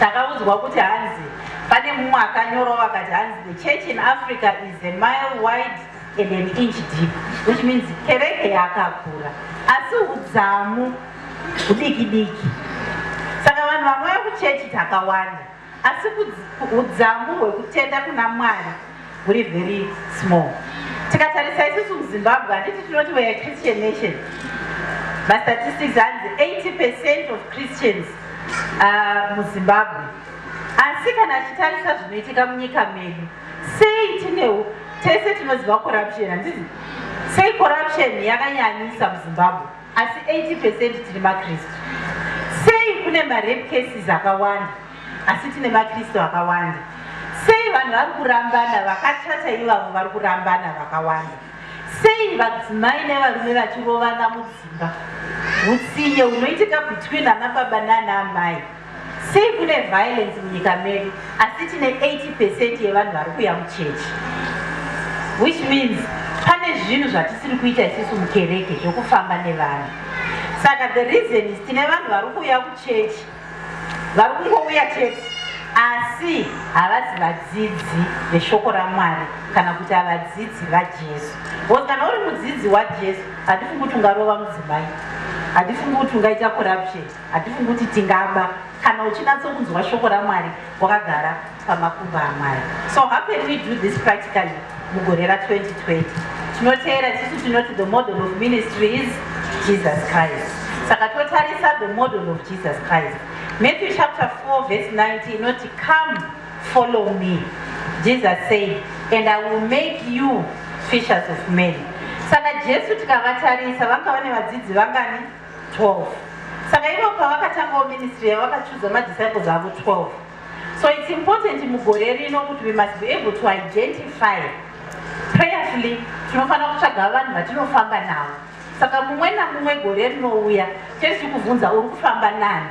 takaudzwa kuti hanzi pane mumwe akanyorawo akati hanzi the church in Africa is a mile wide and an inch deep, which means kereke yakakura asi udzamu udiki diki. Saka vanhu vanouya kuchechi takawanda asi udzamu hwekutenda kuna Mwari huri very small. Tikatarisa isusu muZimbabwe handiti tinoti we are a Christian nation. Statistics hanzi 80% of Christians muZimbabwe. Asi kana tichitarisa zvinoitika munyika medu, sei tinewo tese tinoziva corruption, handiti? Sei corruption yakanyanyisa muZimbabwe asi 80% tiri maKristu? Sei kune rape cases akawanda asi tine maKristu akawanda? Sei vanhu vari kurambana vakachata ivavo vari kurambana vakawanda? Sei vadzimai nevarume vachirovana mudzimba? Utsinye hunoitika between anababa naanamai. Sei kune violence munyika medu asi tine 80% yevanhu vari kuuya muchechi? Which means pane zvinhu zvatisiri kuita isusu mukereke zvokufamba nevanhu. Saka the reason is tine vanhu vari kuuya kuchechi, vari kungouya chete asi havasi vadzidzi veshoko raMwari kana kuti havadzidzi vaJesu. Because kana uri mudzidzi waJesu hatifungi kuti ungarova mudzimai, hatifungi kuti ungaita corruption, hatifungi kuti tingaba kana uchinatsokunzwa shoko raMwari wakagara pamakumbo aMwari. So how can we do this practically mugore ra2020? Tinoteera isusu tinoti the model of ministry is Jesus Christ. Saka totarisa the model of Jesus Christ. Matthew chapter 4 verse 19 inoti, come follow me, Jesus said, and I will make you fishers of men. Saka Jesu tikavatarisa vanga vane vadzidzi vangani 12. Saka ivo pavakatangawo ministry yavakachuza madisciples avo 12. So it's important mugore rino kuti we must be able to identify prayerfully. Tinofanira kutsvaga vanhu vatinofamba navo. Saka mumwe namumwe gore rinouya chesi kuvunza uri kufamba nani.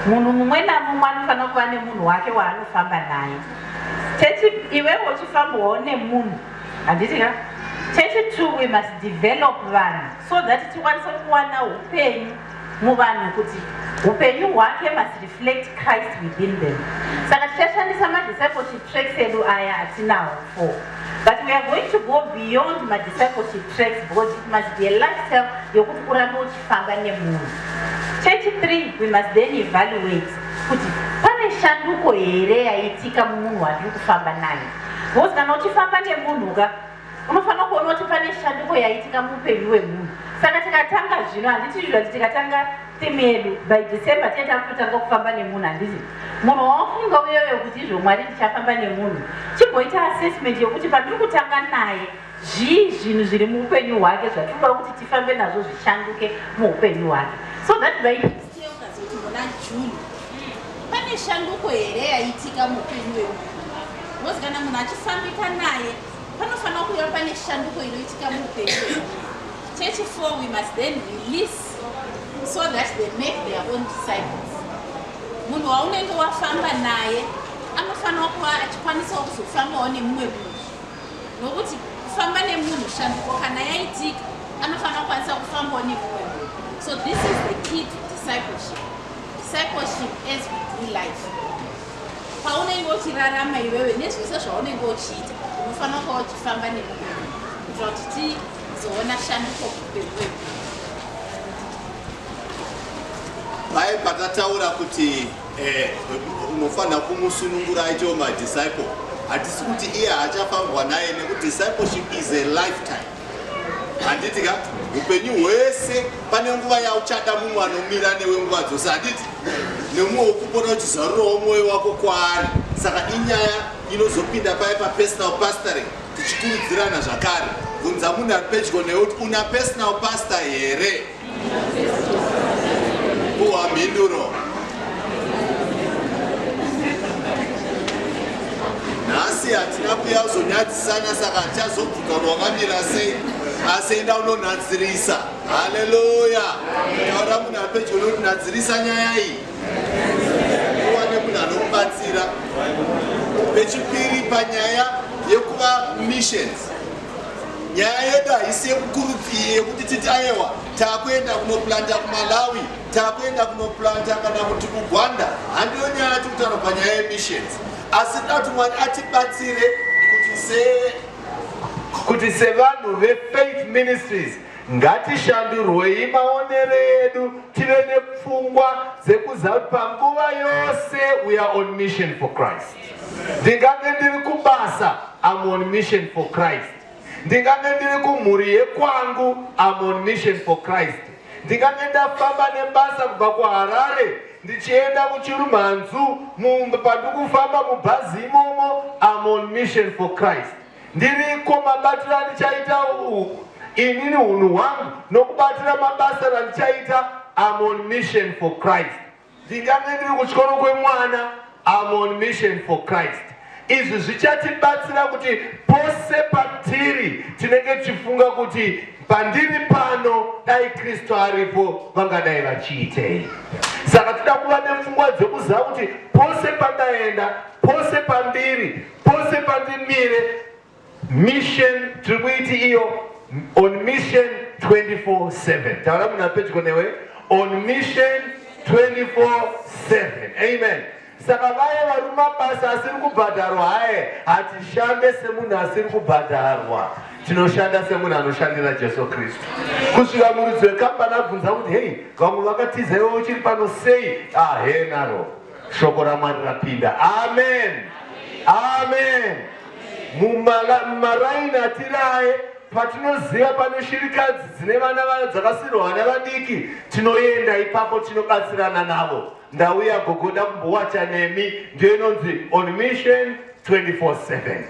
Munhu mumwe namumwe anofanira kuva nemunhu wake waanofamba naye. Chechi iwewe uchifambawo nemunhu, handitika? Chechi too, we must develop vanhu so that tikwanise kuwana upenyu muvanhu kuti upenyu hwake must reflect Christ within them. Saka tichashandisa madiscipleship tracks edu aya atinawo 4. But we are going to go beyond my discipleship tracks because it must be a lifestyle yokuti urambe uchifamba nemunhu. Church 3, we must then evaluate kuti pane shanduko here yaitika mumunhu watiri kufamba naye. Because kana uchifamba nemunhu unofanira kuona kuti pane shanduko yaitika muupenyu hwemunhu. Saka tikatanga zvino, handiti zvoti tikatanga theme yedu by December tete kutanga kufamba nemunhu, handiti? Munhu wafunga uyoyo kuti izvo Mwari ndichafamba nemunhu, chimboita assessment yokuti pandiri kutanga naye zvii zvinhu zviri muupenyu hwake zvatinoda kuti tifambe nazvo zvishanduke muupenyu hwake. So that by kuti muna June pane shanduko here yaitika muupenyu hwemunhu. Because kana munhu achifambika naye panofanira kuva pane shanduko inoitika muupenyu hwemunhu. Church 4, we must then release so that they make their own disciples. Munhu waunenge wafamba naye anofanira kuva achikwanisawo kuzofambawo nemumwe munhu. Nokuti kufamba nemunhu shanduko kana yaitika anofanira kukwanisa kufambawo nemumwe munhu. So this is the key to discipleship. Discipleship as we do life. Paunenge uchirarama iwewe nezvese zvaunenge uchiita unofanira kuva uchifamba nemumwe munhu kuitira kuti tizoona shanduko muupenyu hwedu. Pai patataura kuti unofanira kumusunungura aitewo madisciple, hatisi kuti iye haachafambwa naye nekuti discipleship is a lifetime. Handitika upenyu hwese pane nguva yauchada mumwe anomira newe nguva dzose, handiti? Nemumwe wokupona uchizarurawo mwoyo wako kwaari. Saka inyaya inozopinda paya papersonal pastoring tichikurudzirana zvakare. Bvunza munhu ari pedyo newe kuti una personal pastor here? Uwa mhinduro. Nhasi hatina kuya kuzonyadzisana, saka tichazobvuka rwakamira sei, asi enda unonhadzirisa. Haleluya. Taura munhu ari pedyo nekuti nhadzirisa nyaya iyi. Uwane munhu anokubatsira. Pechipiri panyaya yekuva missions. Nyaya yedu haisi yekuti titi aiwa takuenda kunoplanta kuMalawi takuenda kunoplanta kana kuti kugwanda handiyo nyaya yatikutaura panyaya yemissions asi kuti Mwari atibatsire kuti sevanhu vefaith ministries ngatishandurwei maonero edu tive nepfungwa dzekuziva kuti panguva yose we are on mission for Christ. Ndingange ndiri kubasa, I'm on mission for Christ. Ndingange ndiri kumhuri yekwangu, I'm on mission for Christ. Ndingange ndafamba nebasa kubva kuHarare ndichienda kuChirumhanzu pandikufamba mubhazi imomo, I'm on mission for Christ. Ndiriko mabatiro andichaita inini hunhu hwangu nokubatira mabasa randichaita, I'm on mission for Christ. Ndingange ndiri kuchikoro kwemwana, I'm on mission for Christ. Izvi zvichatibatsira kuti pose patiri tinenge tichifunga kuti pandiri pano dai Kristu aripo vangadai vachiitei. Saka toda kuva nepfungwa dzekuziva kuti pose pandaenda, pose pandiri, pose pandimire, mission tiri kuiti iyo on mission 24/7. Taura munhu apedyo newe, on mission 24/7. Amen. Saka vaye vari mabasa asiri kubhadharwa haye hatishande semunhu asiri kubhadharwa, tinoshanda semunhu anoshandira Jesu Kristu. Kusvika muridzi wekambani abvunza kuti hei vamwe vakatiza iwe uchiri pano sei? He naro shoko raMwari rapinda. Amen, amen. Mumaraini atiraye patinoziva pane shirikadzi dzine vana dzakasiyirwa vana vadiki, tinoenda ipapo tinobatsirana navo. Ndauya gogoda kumbowacha nemi, ndiyo inonzi on mission 24/7.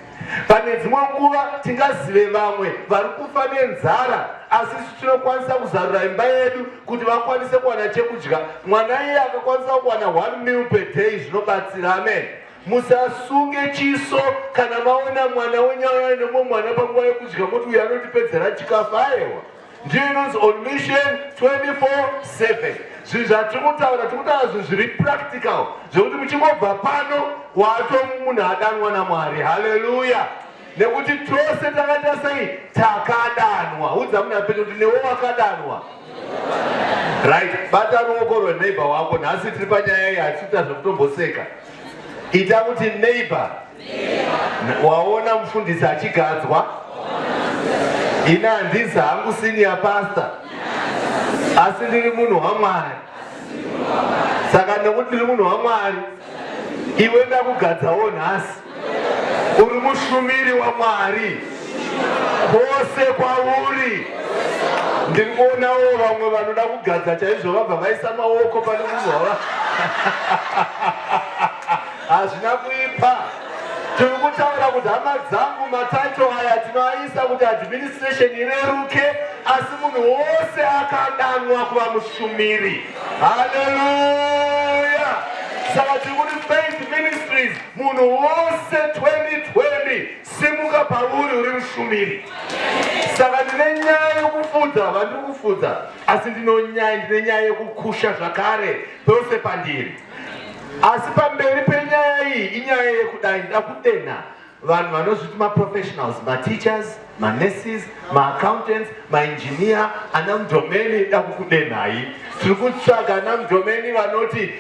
Pane dzimwe nguva tingazive vamwe vari kufa nenzara asi tinokwanisa kuzarura imba yedu kuti vakwanise kuwana chekudya. Mwana iye akakwanisa kuwana 1 meal per day zvinobatsira. Amen. Musasunge chiso kana maona mwana wenyaya nemwe mwana panguva yekudya kuti uyu anotipedzera chikafu. Aiwa, ndiyo inonzi on mission 24/7. Zvinhu zvatirikutaura zvinhu zviri practical zvokuti muchingobva pano munhu adanwa naMwari. Haleluya. Nekuti tose takaita sei takadanwa. Udza munhu apedyo kuti newe wakadanwa. Right. Bata ruoko rweneighbor wako. Nhasi tiri panyaya iyi hatikuita zvekutomboseka. Ita kuti neighbor, waona mufundisi achigadzwa? Ina handizi hangu senior pastor, asi ndiri munhu waMwari. Saka nekuti ndiri munhu waMwari, iwe ndakugadzawo nhasi. Uri mushumiri waMwari kwose kwauri. Ndiri kuonawo vamwe vanoda kugadza chaizvo vabva vaisa maoko pane munhu wava. Hazvina kuipa. Tiri kutaura kuti hama dzangu mataito aya tinoaisa kuti administration ireruke, asi munhu wose akadanwa kuva mushumiri. Haleluya. Saka tiri kuti faith ministries munhu wose 2020 simuka pauri uri mushumiri. Saka ndine nyaya yokufudza vandiri kufudza, asi ndine nyaya yokukusha zvakare pose pandiri. Asi pamberi penyaya iyi inyaya yekudai ndida kudenha vanhu vanozviti maprofessionals, mateachers, manurses, maaccountants, maengineer, ana mudomeni. Ndida kukudenhai. Tiri kutsvaga ana mudomeni vanoti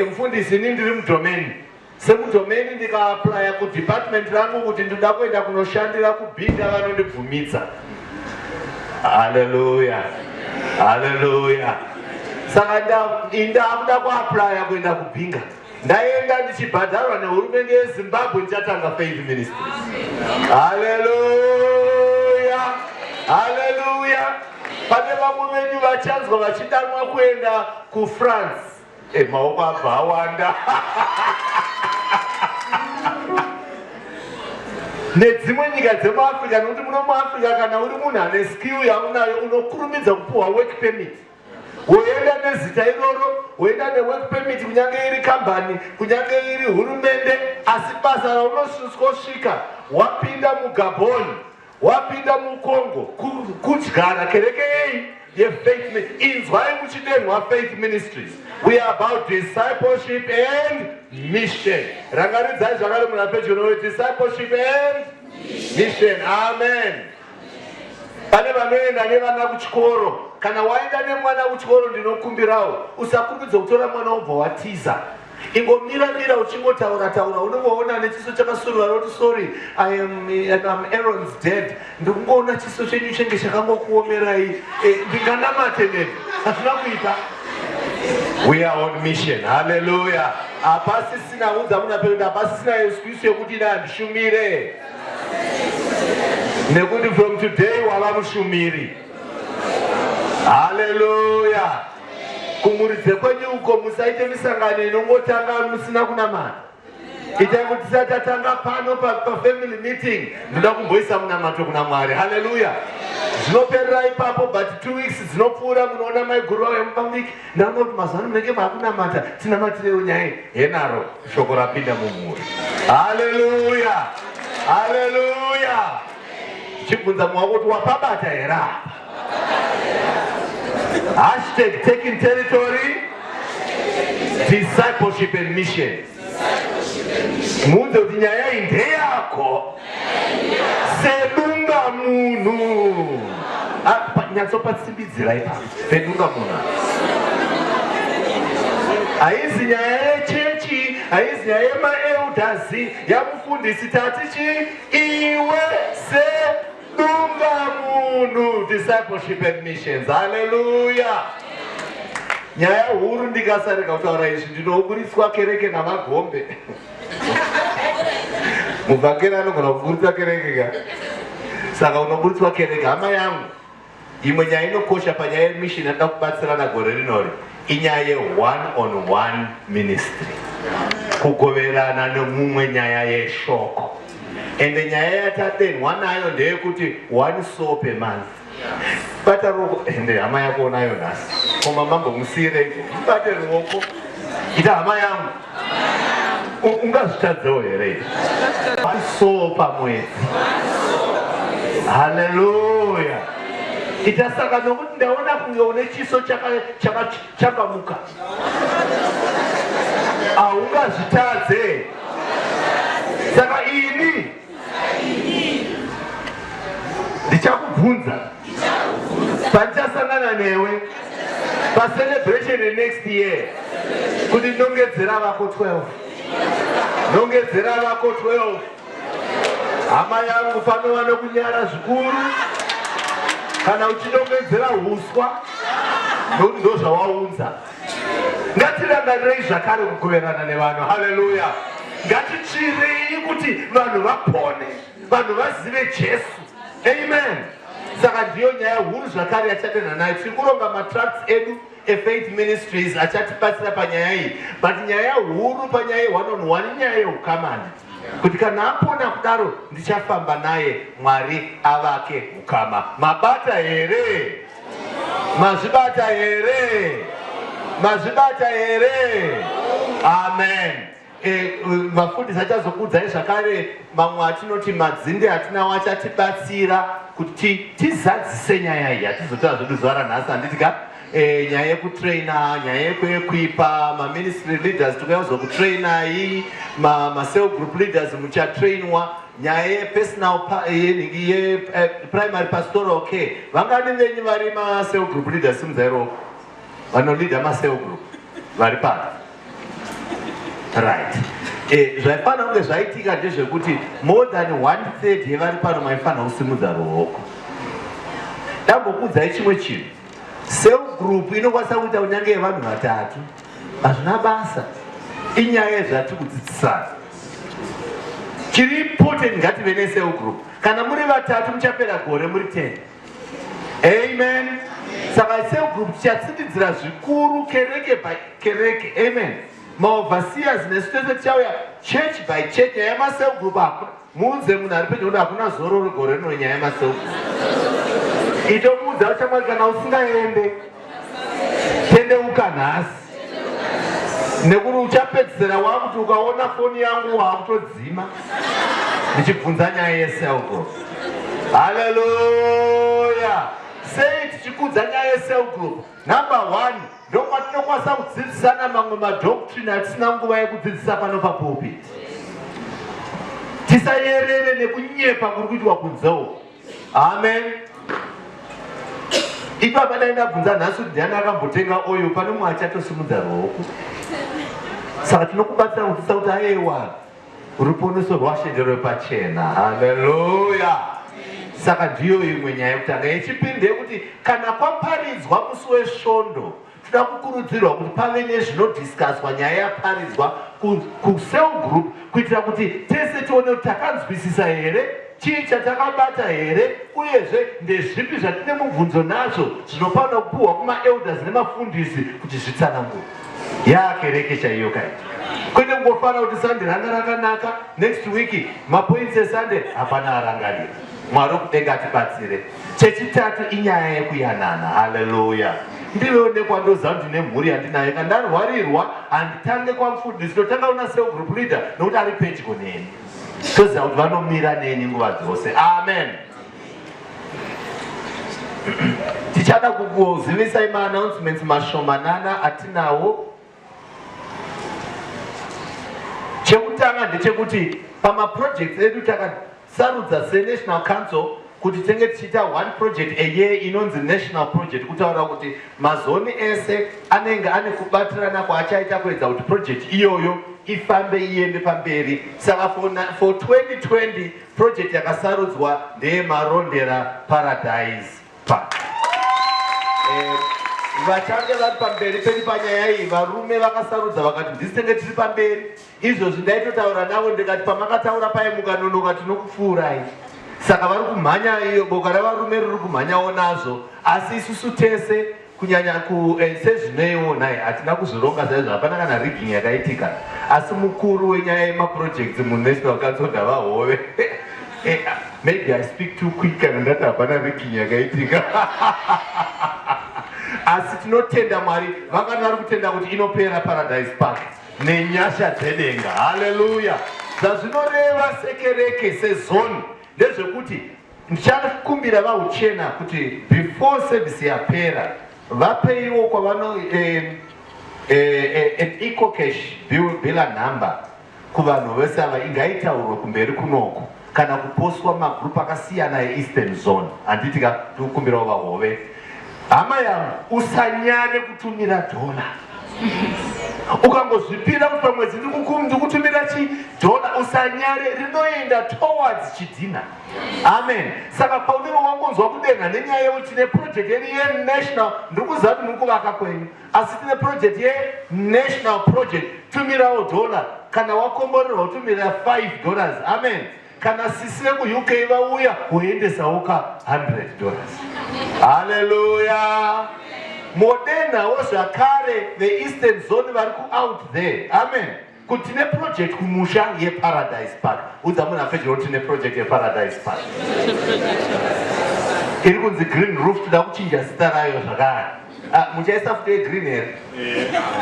mufundisi ini ndiri mudomeni. Semudomeni ndikaaplya kudepartment rangu kuti ndoda kuenda kunoshandira kubhinda vanondibvumidza. Haleluya, haleluya. Saka ndakuda kuaplya kuenda kubhinga. Ndaenda ndichibhadharwa nehurumende yeZimbabwe ndichatanga faith ministries. Haleluya, haleluya. Pane vamwe venyu vachanzwa vachidanwa kuenda kuFrance. Maoko abva awanda. Nedzimwe nyika dzemuAfrica, nokuti muno muAfrica kana uri munhu ane skill yaunayo unokurumidza kupuwa work permit. Woenda nezita iroro, woenda nework permit kunyange iri kambani, kunyange iri hurumende, asi basa raunosvika wapinda muGabon, wapinda muCongo, kudyara kereke yei yefaith ministry. Inzwai muchidenhwa faith ministries. We are about discipleship and mission. Rangaridzai zvakare munhu apedyo newe, discipleship and mission. Amen. Pane vanoenda nevana kuchikoro kana waenda nemwana kuchikoro ndinokumbirawo usakumbidza kutora mwana ubva watiza. Ingomira uchingotaura unongoona nechiso chakasurura roti sorry I'm Aaron's dead. Ndikungoona chiso chenyu chenge chakangokuomerai ndinganamate neni hazvina kuita. We are on mission. Hallelujah. Apasisina unza muna pekuti apasisina excuse yekuti ndishumire. Nekuti from today wava mushumiri. Hallelujah. Kumuridze kwenyu uko musaite misangano inongotanga musina kunamata. Itai kuti tisatanga pano pa family meeting ndoda kumboisa munamato kuna Mwari. Hallelujah. Zvinoperera ipapo but 2 weeks dzinopfuura munoona maiguru avo emupambiki ndanoti mazano munenge makunamata tinamatirewo nyaya henaro shoko rapinda mumhuri. Hallelujah. Hallelujah. Chibvunza mumwe kuti wapabata here apa? Hashtag taking territory, discipleship and mission. Munze kuti nyaya iyi ndeyako sedunga munhu. Nyatsopatsimbidzirai ipapo pedunga munhu. Haizi nyaya yechechi, haizi nyaya yemaelders, yamufundisi tatichi iwe sedunga munhu. Discipleship and missions. Hallelujah. Nyaya huru ndikasarika kutaura izvi ndinoburiswa kereke namagombe. Muvhangeri anogona kuburitsa kereke ka. Saka unoburiswa kereke. Hama yangu imwe nyaya inokosha panyaya yemission yandida kubatsirana gore rinori inyaya ye-one-on-one ministry. Kugoverana nemumwe nyaya yeshoko. Ende nyaya yatadenwa nayo ndeyekuti 1 soap a month. Bata ruoko ende hama yako unayo nhasi. Koma mambomusire mbate ruoko. Ita hama yangu ungazvitadzewo here? 1 soap pamwedzi. Hallelujah. Ita saka nokuti ndaona kunge une chiso chakamuka. Aungazvitadze. Saka ini ndichakubvunza pandichasangana newe pacelebration next year kuti ndongedzera vako 12. Ndongedzera vako 12. Hama yangu panova nokunyara zvikuru kana uchidongedzera huswa nokuti ndozvawaunza. Ngatirangarirei zvakare kugoverana nevanhu. Hallelujah. Ngatichirei kuti vanhu vapone, vanhu vazive Jesu. Amen. Saka ndiyo nyaya huru zvakare yatadenha nayo. Tiri kuronga matracts edu eFaith Ministries achatibatsira panyaya iyi. But nyaya huru panyaya ye-one-on-one inyaya yeukamani. Kuti kana apona kudaro ndichafamba naye Mwari avake ukama. Mabata here? Mazvibata here? Mazvibata here? Amen. Mafundisi achazokuudzai zvakare mamwe atinoti madzinde atinawo achatibatsira kuti tizadzise nyaya iyi. Hatizotaura zvedu zuva ranhasi handitika nyaya yekutraina, nyaya yekuequipa maministry leaders tikaudzwa kutrainai, macell group leaders muchatrainwa, nyaya yepersonal primary pastoral care. Vangani venyu vari macell group leaders simudzairoko vanolida macell group vari pano? Right. Zvaifanira kunge zvaitika ndezvekuti more than 1/3 yevari pano maifanira kusimudza ruoko. Ndambokuudzai chimwe chinhu. Cell group inokwanisa kuita kunyange yevanhu vatatu. Hazvina basa. Inyaya yezvatiri kudzidzisana. Chiri important ngative necell group. Kana muri vatatu muchapera gore muri 10. Amen. Saka cell group chatsindidzira zvikuru kereke by kereke. Amen. Maoverseers nesitese tichauya church by church. Nyaya yemacell group hakuna. Muunze munhu ari pedyo kuti hakuna zororo gore rino nyaya yemacell group. Itomuudza uchamwari kana usingaende tendeuka nhasi. Nekuti uchapedzisira wakuti ukaona foni yangu wakutodzima. Ndichibvunza nyaya yecell group. Hallelujah. Sei tichikudza nyaya yecell group. Number 1, ndopatinokwanisa kudzidzisana mamwe madoctrine atisina nguva yekudzidzisa pano papulpit. Tisayerere nekunyepa kuri kuitwa kunzewo. Amen. ipapa ndainabvunza nhasi kuti ndiani akambotenga oyo pane mumwe achatosumudza ruoko. Saka tinokubatsira kudzisa kuti aiwa ruponeso rwashe nderwepachena. Haleluya. Saka ndiyo imwe nyaya yekutanga yechipiri yekuti kana kwaparidzwa musi wesvondo toda kukurudzirwa kuti pave nezvinodhiskaswa nyaya yaparidzwa kucell group kuitira kuti tese tione kuti takanzwisisa here, chii chatakabata here, uyezve ndezvipi zvatine mubvunzo nazvo zvinofanira kupuhwa kumaelders nemafundisi kuti zvitsanangure. Yakereke chaiyo kai. Kwete kungofanira kuti Sunday ranga rakanaka, next week mapoints eSunday hapana arangarira. Mwari kudenga atibatsire. Chechitatu inyaya yekuyanana. Haleluya. Ndinoonekwa ndoziva kuti ndine mhuri yandinayo kana ndarwarirwa handitange kwamufundisi ndotanga una cell group leader nokuti ari pedyo neni. Toziva kuti vanomira neni nguva dzose. Amen. Tichada kukuzivisai ma-announcements mashomanana atinawo. Chekutanga ndechekuti pamaprojects edu takasarudza seNational Council kuti tenge tichiita one project a year inonzi national project, kutaura kuti mazoni ese anenge ane kubatirana kwaachaita kuedza kuti project iyoyo ifambe iende pamberi. Saka for 2020 project yakasarudzwa ndeyemarondera Paradise Park. Vachange vari pamberi pedu panyaya iyi, varume vakasarudza vakati ndisitenge tiri pamberi. Izvozvi ndaitotaura navo ndikati pamakataura paimukanonoka tinokupfuurai. Saka vari kumhanya iyo, boka ravarume riri kumhanyawo nazvo, asi isusu tese kunyanya sezvinoiona hatina kuzoronga saizvo, hapana kana rigging yakaitika, asi mukuru wenyaya yemaprojects muNational Council ndavahove. Maybe I speak too quick kana ndati hapana rigging yakaitika. Asi tinotenda Mwari, vangani vari kutenda kuti inopera Paradise Park nenyasha dzedenga. Haleluya. Zvazvinoreva sekereke sezoni ndezvekuti ndichakumbira vauchena kuti before service yapera vapeiwo kwavano eco cash bill number kuvanhu vese ava ingaitaurwa kumberi kunoko kana kupostwa magroup akasiyana eEastern Zone. Handiti tikukumbirawo vahove, hama yangu usanyare kutumira dola. Ukangozvipira kuti pamwedzi ndikutumira $1 usanyare, rinoenda towards chidhina. Amen. Saka paunenge wangonzwa kudenga nenyaya yekuti tine project yedu yenational, ndikuziva kuti muri kuvaka kwenyu, asi tine project yenational project, tumirawo $1. Kana wakomborerwa kutumira $5. Amen. Kana sisi veku-UK vauya kuendesawo $100. Haleluya. Modernawo zvakare veEastern Zone vari out there. Amen. Kuti tine project kumusha yeParadise Park. Udza munhu apedyo kuti tine project yeParadise Park. Iri kunzi green roof, toda kuchinja zita rayo zvakare. Muchaisa futi yegreen here?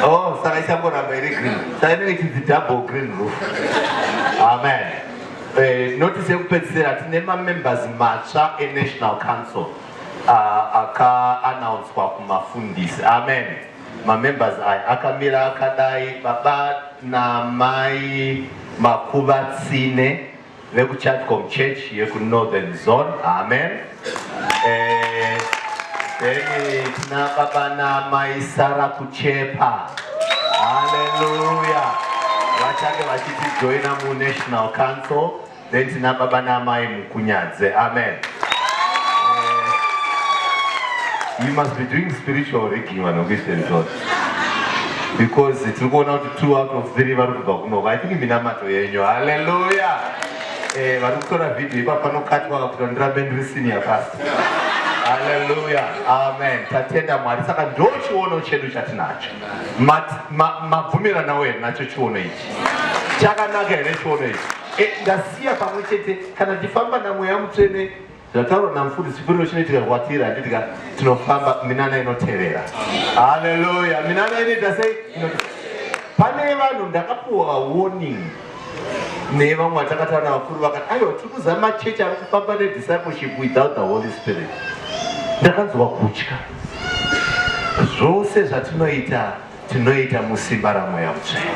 Oh, saka ichangoramba iri green. Saka inenge ichinzi double green roof. Amen. Notice yekupedzisira tine mamembers matsva eNational Council aka-announcwa kumafundisi. Amen. Mamembers aya akamira akadai: baba namai Makuvatsine vekuChatcom Church yeku-Northern Zone. Amen. Then tina baba namai Sara Kuchepa. Hallelujah. Vachange vachitijoina muNational Council. Then tina baba namai Mukunyadze. Amen. You must be doing spiritual rigging when you get result. Because it's going out to 2 out of 3 varubva. I think minamato yenyu. Hallelujah. Varukora video ipa panokatwa kutondra bendri senior pastor. Hallelujah. Amen. Tatenda Mwari. Saka ndo chiono chedu chatinacho. Mabvumirana wedu nacho chiono ichi. Chakanaka here chiono ichi. Ndasiya pamwe chete kana ndifamba naMweya Mutsvene zvataurwa namufundisi chipiriro chinoitika kwatiri, handitika tinofamba minana inoteerera. Haleluya. Minana inoita sei? Pane vanhu ndakapuwa warning nevamwe vatakataura navakuru vakati aiwa tiri kuziva machechi ari kufamba nediscipleship without the Holy Spirit. Ndakanzwa kutya. Zvose zvatinoita tinoita musimba raMweya Mutsvene.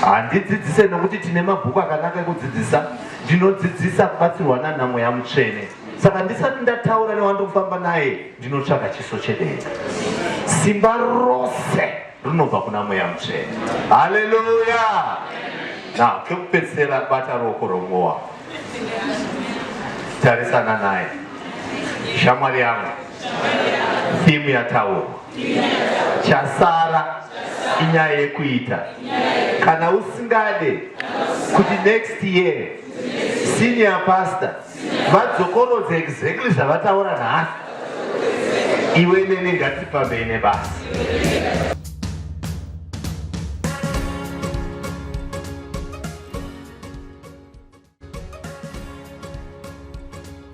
Handidzidzise nokuti tine mabhuku akanaka ekudzidzisa, ndinodzidzisa kubatsirwa naMweya Mutsvene. Saka ndisati ndataura newandofamba naye ndinotsvaka chiso chedenga. Simba rose rinobva kuna mweya mutsvene. Haleluya. Na kekupedzisira bata ruoko romwe wako. Tarisana naye. Shamwari yangu. Thimu yataurwa. Chasara inyaya yekuita. Kana usingade kuti next year senior pastor vadzokorodze exactly zvavataura nhasi, iwe nene ngatipambei nebasa.